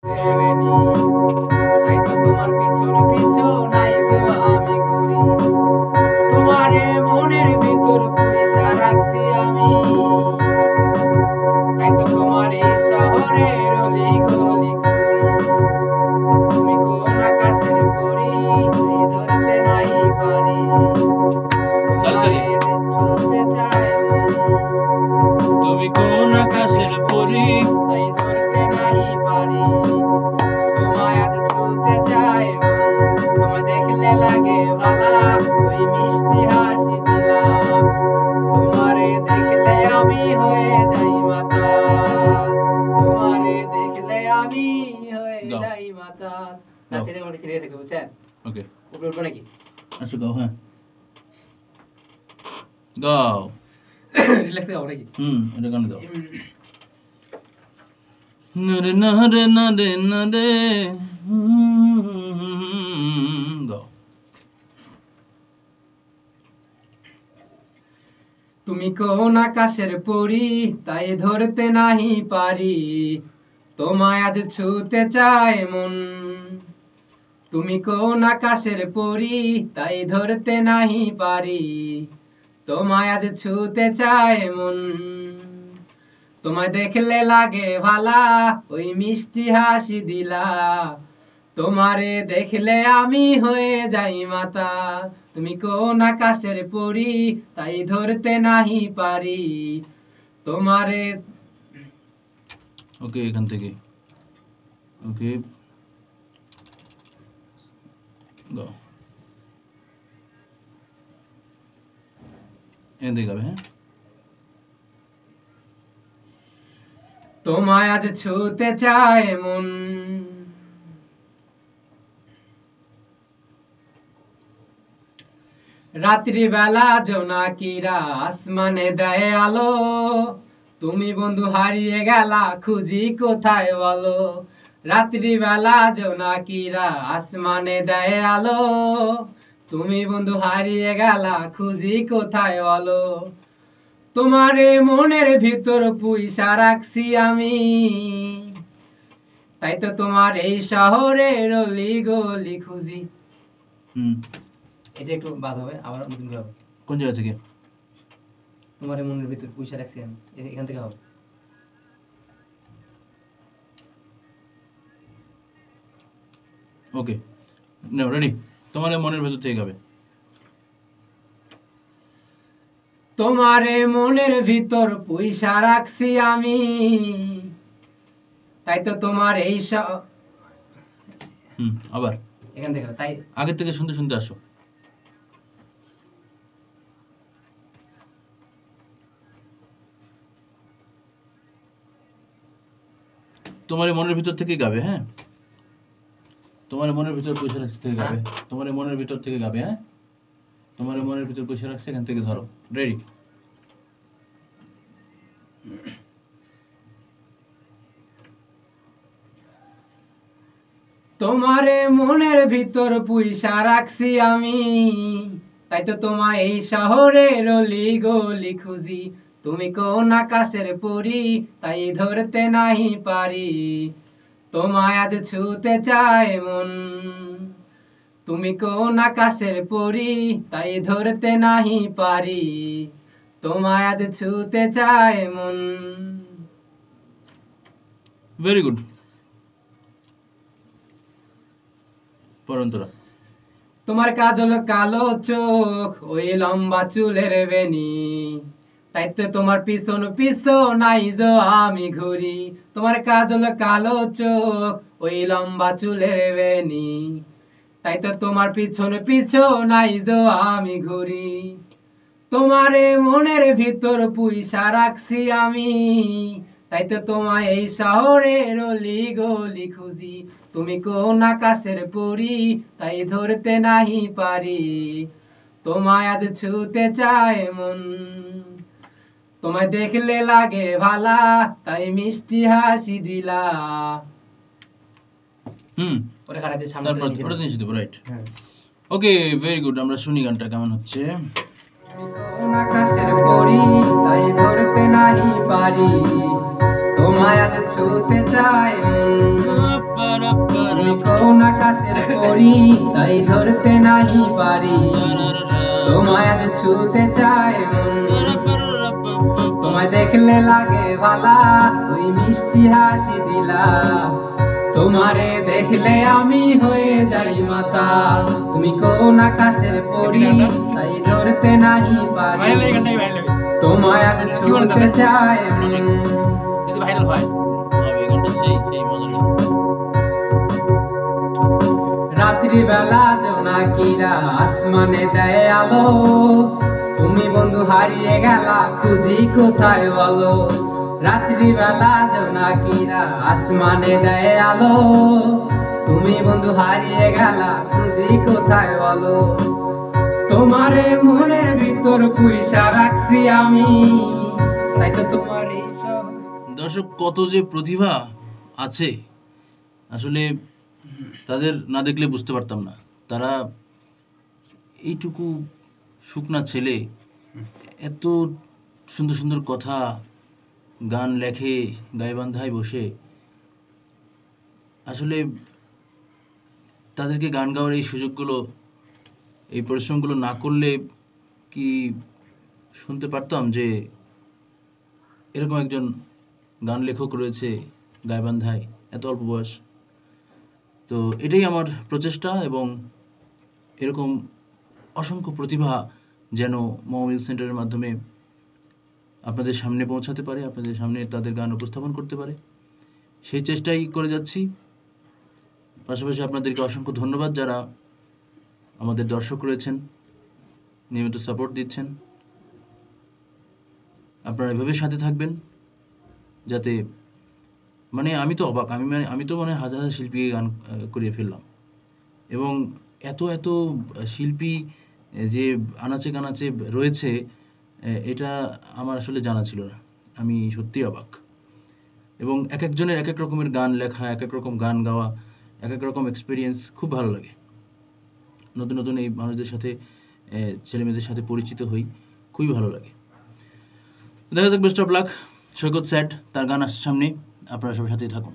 দেবেনি, তাই তো তোমার পিছন পিছন আইজো আমি ঘুরি। তোমারে মনের ভিতর পুইসা রাখছি আমি, তাই তো তোমার এই শহরের অলি গলি খুঁজি। তুমি কোন আকাশের পরি, তাই ধরতে নাই পারি। তোমারে ছুঁতে চায় মন, তুমি কোন আকাশের পরি, তাই ধরতে নাই পারি। তোমায় আজ ছুঁতে চায় মন, তোমায় দেখলে লাগে ভালা, ওই মিষ্টি হাসি দিলা। তোমারে দেখলে আমি হয়ে যাই মাতাল, তোমারে দেখলে আমি হয়ে যাই মাতাল। না ছেড়ে আমাকে ছেড়ে থেকে বুঝছেন? ওকে উপরে উঠবো নাকি? আচ্ছা গাও। হ্যাঁ গাও। রিল্যাক্স গাও নাকি? এটা গান গাও। নরে নরে নরে নরে গাও। তুমি কোন আকাশের পরি, তাই ধরতে নাহি পারি। তোমায় আজ ছুঁতে চায় মন, তুমি কোন আকাশের পরি, তাই ধরতে নাহি পারি। তোমায় আজ ছুঁতে চায় মন, তোমায় দেখলে লাগে ভালা, ওই মিষ্টি হাসি দিলা। তোমারে দেখলে আমি হয়ে যাই মাতা, তুমি কোন আকাশের পরি, তাই ধরতে নাহি পারি। তোমারে ওকে এখান থেকে ওকে গাও। এখান থেকে গাবে। হ্যাঁ তোমায় আজ ছুঁতে চায় মন, রাত্রিবেলা জোনাকিরা আসমানে দেয় আলো। তুমি বন্ধু হারিয়ে গেলা, খুঁজি কোথায় বলো। রাত্রিবেলা জোনাকিরা আসমানে দেয় আলো। তুমি বন্ধু হারিয়ে গেলা, খুঁজি কোথায় বলো। তোমারে মনের ভিতর পুইসা রাখছি আমি, তাই তো তোমার এই শহরের অলি গলি খুঁজি। এটা একটু বাদ হবে, আবার নতুন করে হবে। কোন জায়গা থেকে? তোমার মনের ভিতর পয়সা রাখছি আমি, এখান থেকে হবে। ওকে নাও রেডি। তোমার মনের ভেতর থেকে গাবে। তোমারে মনের ভিতর পয়সা রাখছি আমি, তাই তো তোমার এই আবার এখান থেকে তাই আগের থেকে শুনতে শুনতে আসো। তোমার মনের ভিতর থেকে গাবে। হ্যাঁ তোমার মনের ভিতর পয়সা রাখছে থেকে গাবে। তোমার মনের ভিতর থেকে গাবে। হ্যাঁ তোমার মনের ভিতর পয়সা রাখছে, এখান থেকে ধরো। রেডি। তোমারে মনের ভিতর পয়সা রাখছি আমি, তাই তো তোমায় এই শহরের অলি গলি খুঁজি। তুমি কোন আকাশের পরি, তাই ধরতে নাহি পারি। তোমায় আজ ছুঁতে চায় মন, তুমি কোন আকাশের পরি, তাই ধরতে নাহি পারি। তোমায় আজ ছুঁতে চায় মন। Very good. পরন্তরা তোমার কাজল কালো চোখ, ওই লম্বা চুলের বেনি, তাই তো তোমার পিছন পিছন আইজো আমি ঘুরি। তোমার কাজল কালো চোখ, ওই লম্বা চুলের বেনি, তাই তো তোমার পিছন পিছন আইজো আমি ঘুরি। তোমারে মনের ভিতর পুইসা রাখছি আমি, তাই তো তোমায় এই শহরের অলি গলি খুঁজি। তুমি কোন আকাশের পরি, তাই ধরতে নাহি পারি। তোমায় আজ ছুঁতে চায় মন, তোমায় দেখলে লাগে ভালা, তাই মিষ্টি হাসি দিলা। ওরে খাড়াতে সামনে ওটা নিয়ে যেতে রাইট। Okay very good. আমরা শুনি গানটা কেমন হচ্ছে। কোন আকাশের পরি, তাই ধরতে নাহি পারি। তোমায় আজ ছুঁতে চায় মন, কোন আকাশের পরি, তাই ধরতে নাহি পারি। তোমায় আজ ছুতে চায় মন, তোমায় দেখলে লাগে ভালা, ওই মিষ্টি হাসি দিলা। তোমারে দেখলে আমি হয়ে যাই মাতা। তুমি কোন আকাশের পরি, তাই ধরতে নাহি পারি। তোমায় আজ ছুতে চায় মন। যদি ভাইরাল হয় এই গানটা সেই মজা লাগে। রাত্রি বেলা জোনাকিরা আসমানে দেয় আলো, তুমি বন্ধু হারিয়ে গেলা খুঁজি কোথায় বলো। রাত্রি বেলা জোনাকিরা আসমানে দেয় আলো, তুমি বন্ধু হারিয়ে গেলা খুঁজি কোথায় বলো। তোমারে মনের ভিতর পুইসা রাখছি আমি, তাই তো তোমার এই সব। দর্শক, কত যে প্রতিভা আছে আসলে তাদের না দেখলে বুঝতে পারতাম না। তারা এইটুকু শুকনা ছেলে এত সুন্দর সুন্দর কথা গান লেখে গাইবান্ধায় বসে। আসলে তাদেরকে গান গাওয়ার এই সুযোগগুলো, এই পরিশ্রমগুলো না করলে কি শুনতে পারতাম যে এরকম একজন গান লেখক রয়েছে গাইবান্ধায় এত অল্প বয়স। তো এটাই আমার প্রচেষ্টা, এবং এরকম অসংখ্য প্রতিভা যেন মিউজিক সেন্টারের মাধ্যমে আপনাদের সামনে পৌঁছাতে পারে, আপনাদের সামনে তাদের গান উপস্থাপন করতে পারে, সেই চেষ্টাই করে যাচ্ছি। পাশাপাশি আপনাদেরকে অসংখ্য ধন্যবাদ যারা আমাদের দর্শক রয়েছেন, নিয়মিত সাপোর্ট দিচ্ছেন। আপনারা এভাবে সাথে থাকবেন, যাতে আমি তো অবাক, আমি তো হাজার হাজার শিল্পীকে গান করিয়ে ফেললাম, এবং এত এত শিল্পী যে আনাচে কানাচে রয়েছে এটা আমার আসলে জানা ছিল না। আমি সত্যিই অবাক। এবং এক একজনের এক এক রকমের গান লেখা, এক এক রকম গান গাওয়া, এক এক রকম এক্সপিরিয়েন্স খুব ভালো লাগে। নতুন নতুন এই মানুষদের সাথে, ছেলেমেয়েদের সাথে পরিচিত হই, খুবই ভালো লাগে। দেখা যাক, best of luck. Saikat sad, তার গান আসছে সামনে, আপনারা সবার সাথেই থাকুন।